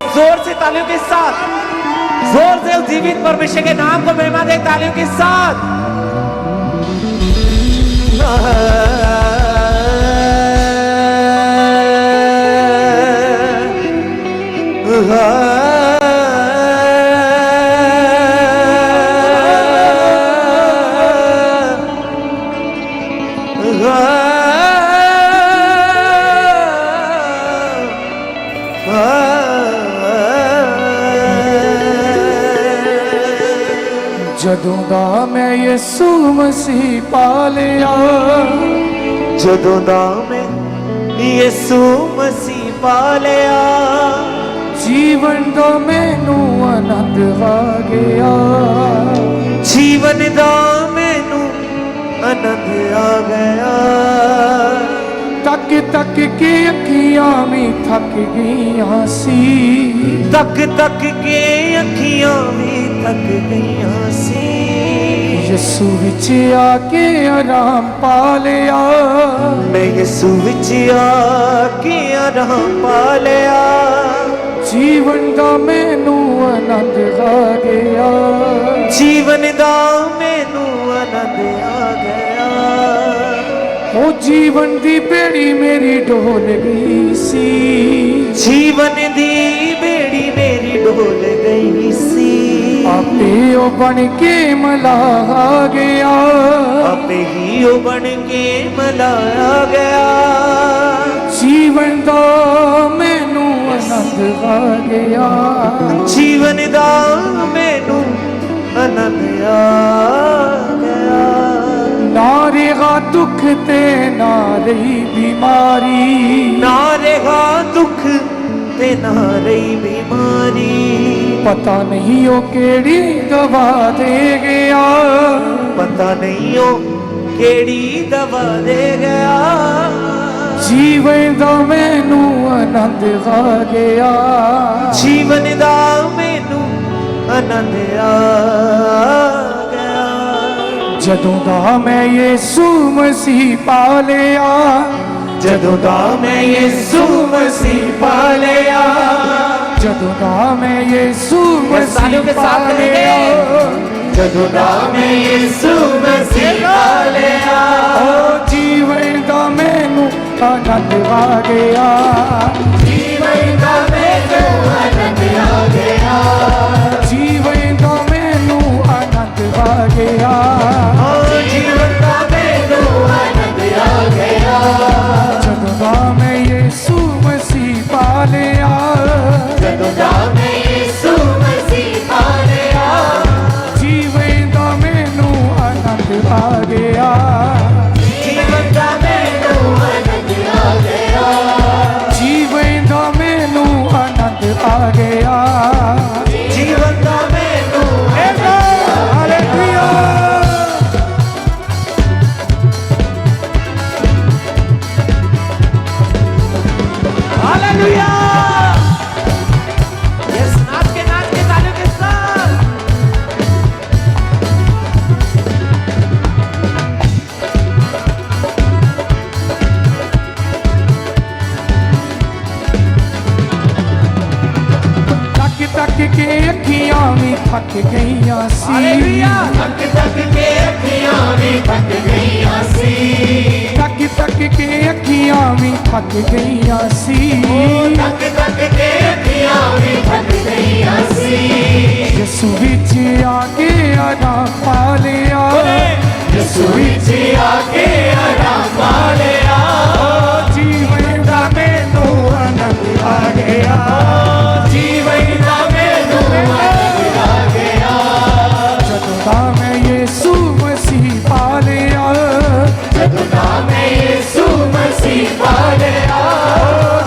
जोर से तालियों के साथ, जोर से उस जीवित परमेश्वर के नाम को महिमा दे तालियों के साथ। जदों दा मैं यीशु मसीह पा लिया, जदों दा मैं यीशु मसीह पा लिया, जीवन दा मैनू आनंद आ गया, जीवन दा मैनू आनंद आ गया। तक तक के अखियां भी थक गईयां सी, तक तक के अखियां भी थक गईयां सी, यीशु विच आके आराम पा लिया, मैं यीशु विच आके आराम पा लिया, जीवन दा मैनू आनंद आ गया, जीवन दा मैनू आनंद आ गया। ओ जीवन दी बेड़ी मेरी डोल गई सी, जीवन दी बेड़ी मेरी डोल गई सी, आपे ओ बन के मला आ गया, आपे ही ओ बन के मलाया गया, जीवन दा मैनू आनंद आ गया, जीवन दा मैनू आनंद आ गया। ना रेगा दुख ते ना रही बीमारी, ना रेगा दुख ते ना रही बीमारी, पता नहीं ओ केड़ी दवा दे गया, पता नहीं ओ केड़ी दवा दे गया, जीवन दा मैनू आनंद आ गया, जीवन दा मैनू आनंद आ गया। जदों दा मैं यीशु मसीह पा लिया, जदों दा मैं यीशु मसीह पा लिया, जदों दा मैं यीशु तालियों मसीह के पा साथ लिया, जदों दा मैं यीशु मसीह पा लिया, ओ जीवन दा मैनू आनंद आ गया, जीवन दा मैनू आनंद आ गया, जीवन दा मैनू आनंद आ गया, जीवन दा मैनू आनंद आ गया, जदों दा मैं यीशु मसीह पा लिया, जदों दा मैं यीशु मसीह पा लिया, जीवन दा मैनू आनंद आ गया, जीवन दा मैनू आनंद आ गया, जीवन दा मैनू आनंद आ गया, जीवन दा मैनू हालेलुया। हालेलुया। यस, नाच के तालियों के साथ। तक तक के अखियां भी थक गईयां सी, हालेलुया। तक तक के अखियां भी थक गईयां सी, तक तक के अखियां भी थक गईयां सी, तक तक के अखियां भी थक गईयां सी, यीशु विच आके आराम पा लिया, यीशु विच आके आराम पा लिया, जीवन दा मैनू आनंद आ गया, जीवन दा मैनू आनंद आ गया, जदों दा मैं यीशु मसीह पा लिया, जदों दा मैं यीशु मसीह पा लिया,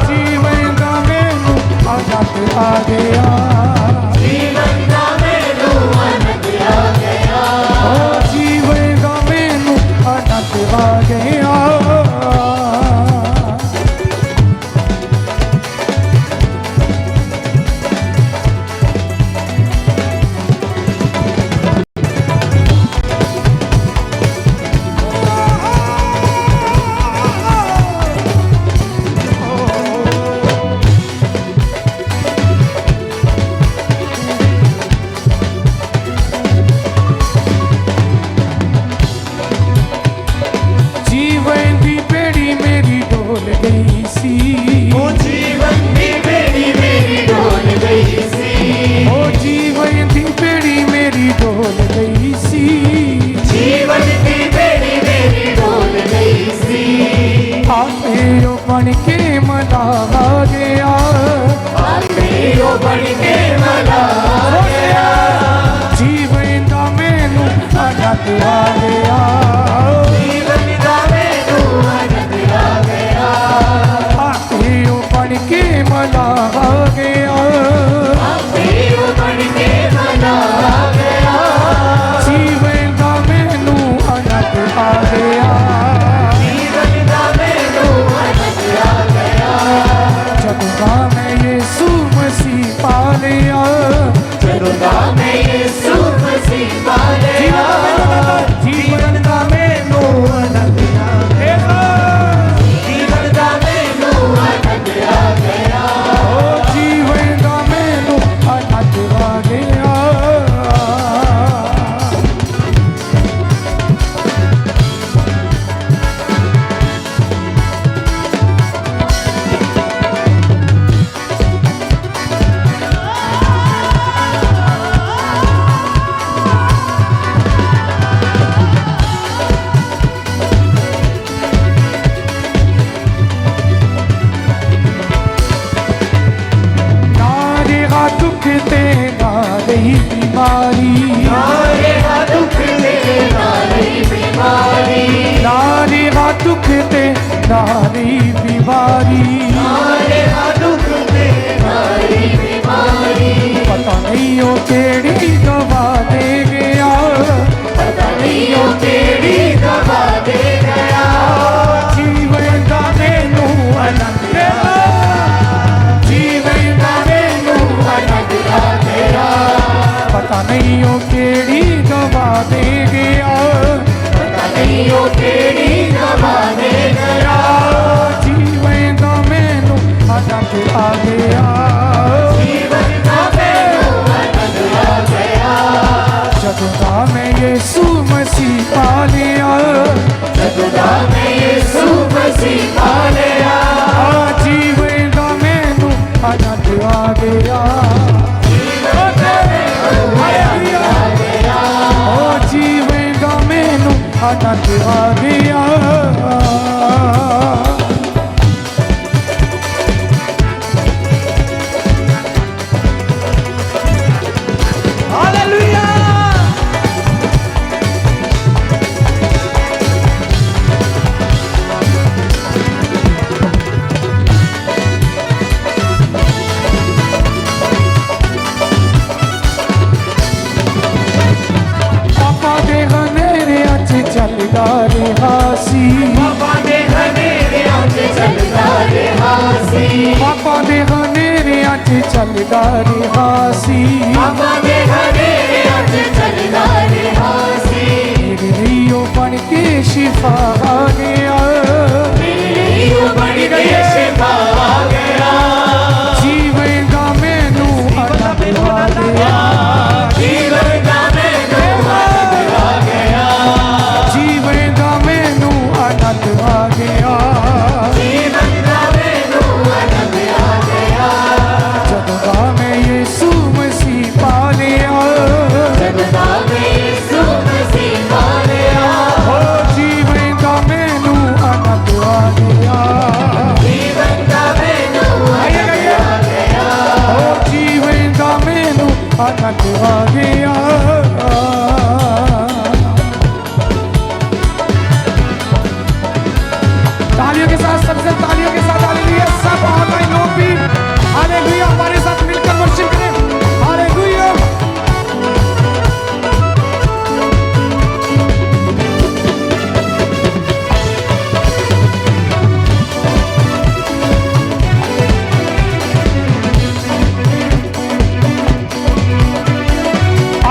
जीवन दा मैनू आनंद आ गया, जीवन दा मैनू आनंद आ गया, जीवन दा मैनू आनंद आ गया। दुख ते ना रही बीमारी, ना रेहा दुख ते ना रही बीमारी, ना रेहा दुख ते ना रही बीमारी, ना रेहा दुख ते ना रही बीमारी। पता नहीं वो केड़ी दवा दे गया, पता नहीं वो केड़ी दवा दे गया, जीवन दा मैनू आनंद आ, जीवन दा मैनू आनंद आ गया। पता नहीं वो केड़ी दवा दे गया, पता नहीं वो केड़ी दवा दे गया, जीवन दा मैनू आनंद आ गया। जीवन दा मैनू आनंद आ गया। जदों दा मैं यीशु मसीह पा लिया, जदों दा मैं यीशु मसीह पा लिया, जीवन दा मैनू आनंद आ गया। जीवन दा मैनू आनंद आ गया, ओ जीवन दा मैनू आनंद आ गया। हालेलुया। पापा दे हनेरिया च चलदा रहा सी, पापा दे हनेरिया च चलदा रहा सी, पापा दे हनेरिया च चलदा रहा सी, पापा दे हनेरिया च चलदा रहा सी, मेरे लिए ओ बन के शिफा आ गया, मेरे लिए वो बन के शिफा आ गया, जीवन दा मैनू आनंद आ गया, जीवन दा मैनू आनंद आ गया, जीवन दा मैनू आनंद आ गया। जीवन दा मैनू आनंद आ गया। जदों दा मैं यीशु मसीह पा लिया, जदों दा मैं यीशु मसीह पा लिया, ओ जीवन दा मैनू आनंद आ गया, जीवन दा मैनू आनंद आ गया, ओ जीवन दा मैनू आनंद आ गया। तालियों के साथ, सबसे तालियों के साथ हालेलुया। सब ऑनलाइन लोग भी हालेलुया हमारे साथ मिलकर वर्शिप करें, हालेलुया।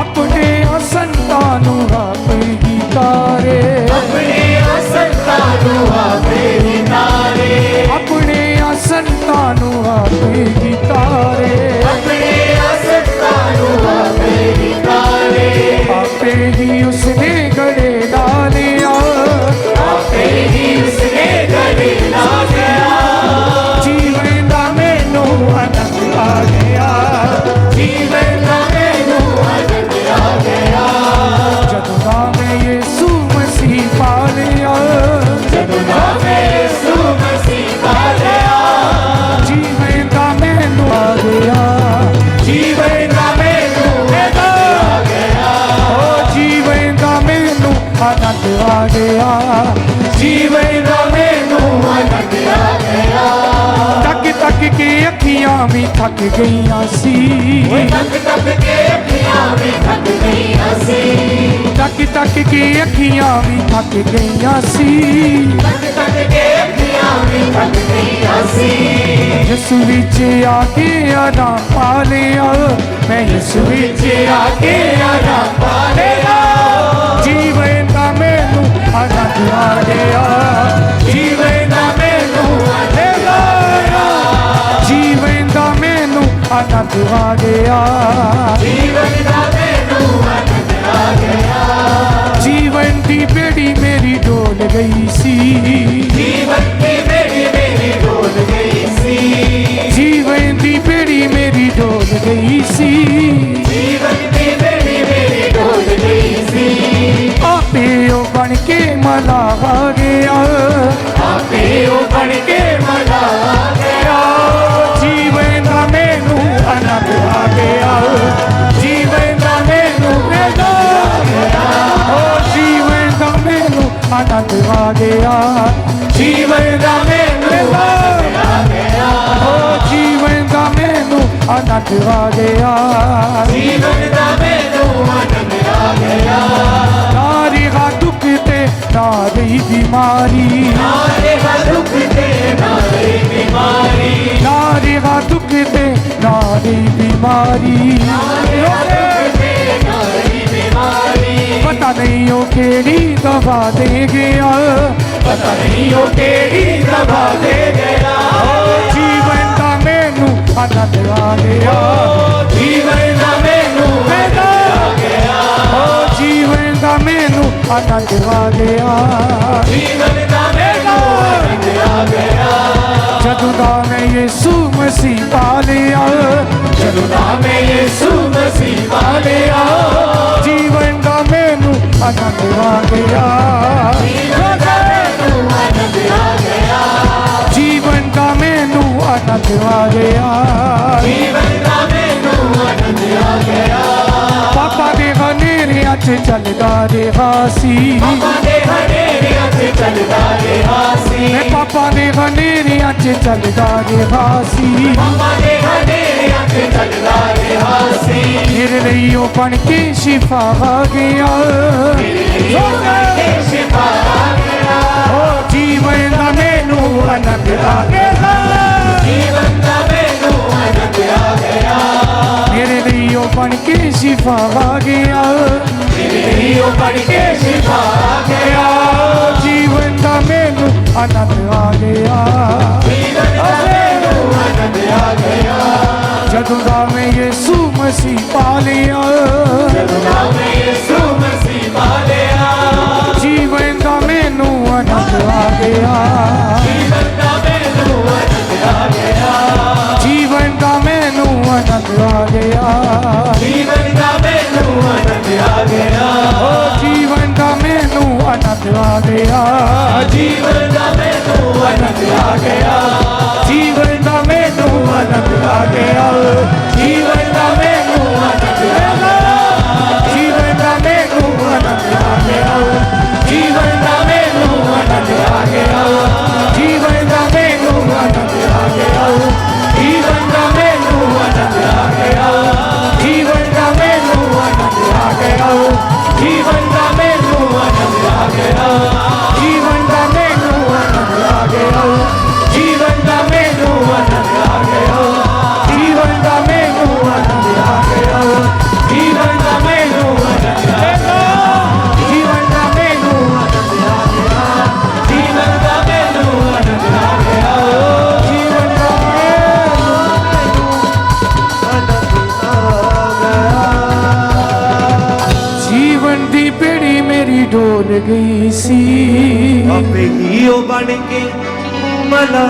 अपने संतानों आप ही तारे, अपने संतानों आपे तारे, अपने संतानों आप ही तारे, अपने संतानों आपे तारे, आपे ही उसने गले डालिया, आपे ही उसने गले ला गया, जीवन दा मैनू आनंद आ गया, जीवन दा मैनू आनंद आ गया, जदों दा मैं यीशु मसीह पा लिया, जदों दा मैं यीशु मसीह पा लिया, जीवन दा मैनू आ गया, जीवन दा मैनू आनंद आ गया, ओ जीवन दा मैनू आनंद आ गया, जीवन दा मैनू आनंद आ गया, तक तक के अखियां भी थक गईयां सी, तक तक के अखियां में थक गई हसी, तक तक के अखियां भी थक गईयां सी, तक तक के अखियां में थक गई हसी, यीशु विच आके आराम पा लिया, मैं यीशु विच आके आराम पा लिया, जीवन दा मैनू आनंद आ गया, जीवन दा मैनू आनंद आ गया, जीवन दा मैनू आनंद आ गया, जीवन दा मैनू आनंद आ गया, जीवन दी बेड़ी मेरी डोल गई सी, जीवन की बेड़ी मेरी डोल गई सी, जीवन दी बेड़ी मेरी डोल गई सी, जीवन की बेड़ी मेरी डोल गई सी, आपे ओ बन के मला आ गया, आपे ओ बन के मला आ गया, जीवन दा मैनू आनंद आ गया। आनंद आ गया ਜੀਵਨ ਦਾ ਮੈਨੂੰ ਆਨੰਦ ਆ ਗਿਆ ना रेगा दुख ते ना रही बीमारी ਨਾ ਰਿਹਾ ਦੁੱਖ ਤੇ ਨਾ ਰਹੀ ਬਿਮਾਰੀ ना रेगा दुख ते ना रही बीमारी पता नहीं हो केड़ी दवा दे गया ਪਤਾ ਨਹੀਂ ਉਹ ਕਿਹੜੀ ਦਵਾ ਦੇ ਗਿਆ जीवन का मैनू आनंद आ गया ਜੀਵਨ ਦਾ ਮੈਨੂੰ ਆਨੰਦ ਆ ਗਿਆ जीवन का मैनू आनंद आ गया ਜੀਵਨ ਦਾ ਮੈਨੂੰ ਆਨੰਦ ਆ ਗਿਆ जदों दा मैं यीशु मसीह पा लिया ਜਦੋਂ ਦਾ ਮੈਂ ਯਿਸੂ ਮਸੀਹ ਪਾ ਲਿਆ जीवन का मैनू आनंद आ गया ਜੀਵਨ ਦਾ ਮੈਨੂੰ ਆਨੰਦ ਆ ਗਿਆ जीवन का मैनू आनंद आ गया ਜੀਵਨ ਦਾ ਮੈਨੂੰ ਆਨੰਦ ਆ ਗਿਆ पापा दे हनेरिया च चलदा रहा सी ਪਾਪਾ ਦੇ ਹਨੇਰਿਆਂ 'ਚ ਚੱਲਦਾ ਰਿਹਾ ਸੀ मैं पापा दे हनेरिया च चलदा रहा सी ਪਾਪਾ ਦੇ ਹਨੇਰਿਆਂ 'ਚ ਚੱਲਦਾ ਰਿਹਾ ਸੀ मेरे लिए ओ बन के शिफा आ गया ਸ਼ਿਫਾ ਆ ਗਿਆ जीवन का मैनू आनंद आ गया ਜੀਵਨ ਦਾ ਮੈਨੂੰ ਆਨੰਦ ਆ ਗਿਆ मेरे लिए ओ बन के शिफा आ गया ਮੇਰੀ ਉਹ ਪੜ ਕੇ ਸ਼ਿਫਾ ਆ ਗਿਆ जीवन का मैनू आनंद आ गया ਜੀਵਨ ਦਾ ਮੈਨੂੰ ਆਨੰਦ ਆ ਗਿਆ जदों दा मैं यीशु मसीह पा लिया ਜਦੋਂ ਦਾ ਮੈਂ ਯਿਸੂ ਮਸੀਹ ਪਾ ਲਿਆ जीवन का मैनू आनंद आ गया ਜੀਵਨ ਦਾ ਮੈਨੂੰ ਆਨੰਦ ਆ ਗਿਆ जीवन का मैनू आनंद आ गया ਜੀਵਨ ਦਾ ਮੈਨੂੰ ਆਨੰਦ ਆ ਗਿਆ जीवन का मैनू आनंद आ गया ਜੀਵਨ ਦਾ ਮੈਨੂੰ ਆਨੰਦ ਆ ਗਿਆ जीवन का मैनू आनंद आ गया ਜੀਵਨ ਦਾ ਮੈਨੂੰ ਆਨੰਦ ਆ ਗਿਆ जीवन का मैनू आनंद आ गया ਜੀਵਨ ਦਾ ਮੈਨੂੰ ਆਨੰਦ ਆ ਗਿਆ जीवन का मैनू आनंद आ गया ਜੀਵਨ ਦਾ ਮੈਨੂੰ ਆਨੰਦ ਆ ਗਿਆ जीवन का मैनू आनंद आ गया ਜੀਵਨ ਦਾ ਮੈਨੂੰ ਆਨੰਦ ਆ ਗਿਆ जीवन का मैनू आनंद आ गया ਜੀਵਨ ਦਾ ਮੈਨੂੰ ਆਨੰਦ ਆ ਗਿਆ जीवन का मैनू आनंद आ गया ਜੀਵਨ ਦਾ ਮੈਨੂੰ ਆਨੰਦ ਆ ਗਿਆ जीवन का मैनू आनंद आ गया ਜੀਵਨ ਦਾ ਮੈਨੂੰ ਆਨੰਦ ਆ ਗਿਆ जीवन का जीवन दी बेड़ी मेरी डोल गई सी ਆਪੇ ਹੀ ਉਹ ਬਣ ਕੇ ਮਲਾ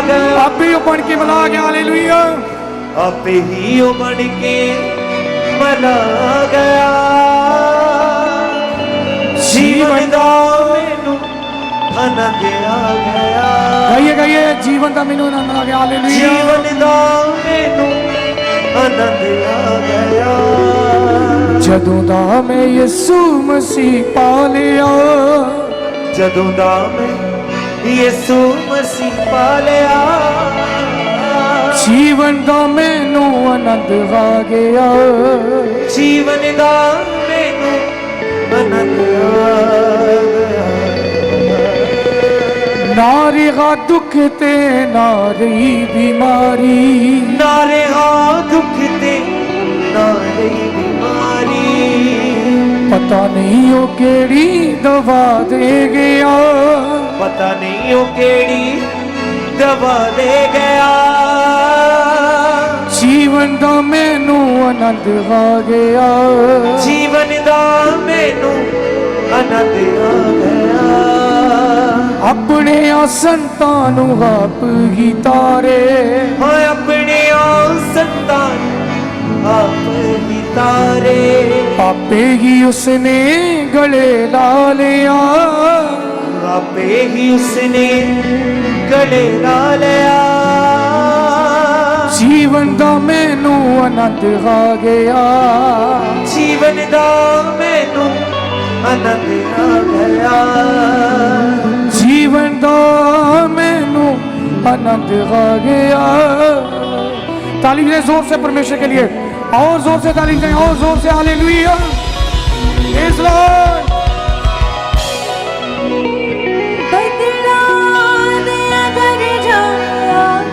ਗਿਆ आपे बन के मिला गया हालेलुया ਆਪੇ ਹੀ ਉਹ ਬਣ ਕੇ ਮਲਾ ਗਿਆ ਜੀਵਨ ਦਾ ਮੈਨੂੰ ਆਨੰਦ ਆ ਗਿਆ गाइए गाइए जीवन का मैनू आनंद आ गया हालेलुया ਜੀਵਨ ਦਾ ਮੈਨੂੰ ਆਨੰਦ ਆ ਗਿਆ जदों दा मैं यीशु मसीह पा लिया ਜਦੋਂ ਦਾ ਮੈਂ ਯਿਸੂ ਮਸੀਹ ਪਾ ਲਿਆ जीवन का मैनू आनंद आ गया ਜੀਵਨ ਦਾ ਮੈਨੂੰ ਆਨੰਦ ਆ ਗਿਆ ना रेगा दुख ते ना रही बीमारी ਨਾਰੇ ਦੁੱਖ ਤੇ ਨਾਰੇ ਬਿਮਾਰੀ पता नहीं वो केड़ी दवा दे गया ਪਤਾ ਨਹੀਂ ਉਹ ਕਿਹੜੀ ਦਵਾ ਦੇ ਗਿਆ जीवन का मैनू आनंद आ गया ਜੀਵਨ ਦਾ ਮੈਨੂੰ ਆਨੰਦ ਆ ਗਿਆ अपने संतां नू आप ही तारे ਹਾਂ ਆਪਣੇ ਸੰਤਾਨ ਆਪ ਹੀ ਤਾਰੇ आपे ही उसने गले ला लिया ਆਪੇ ਹੀ ਉਸਨੇ ਗਲੇ ਲਾ ਲਿਆ जीवन का मैनू आनंद आ गया ਜੀਵਨ ਦਾ ਮੈਨੂੰ ਆਨੰਦ ਆ ਗਿਆ जीवन का मैनू आनंद आ गया तालीम दें जोर से परमेश्वर के लिए, और जोर से तालीम दें, और जोर से हालेलुया, प्रेज़ लॉर्ड।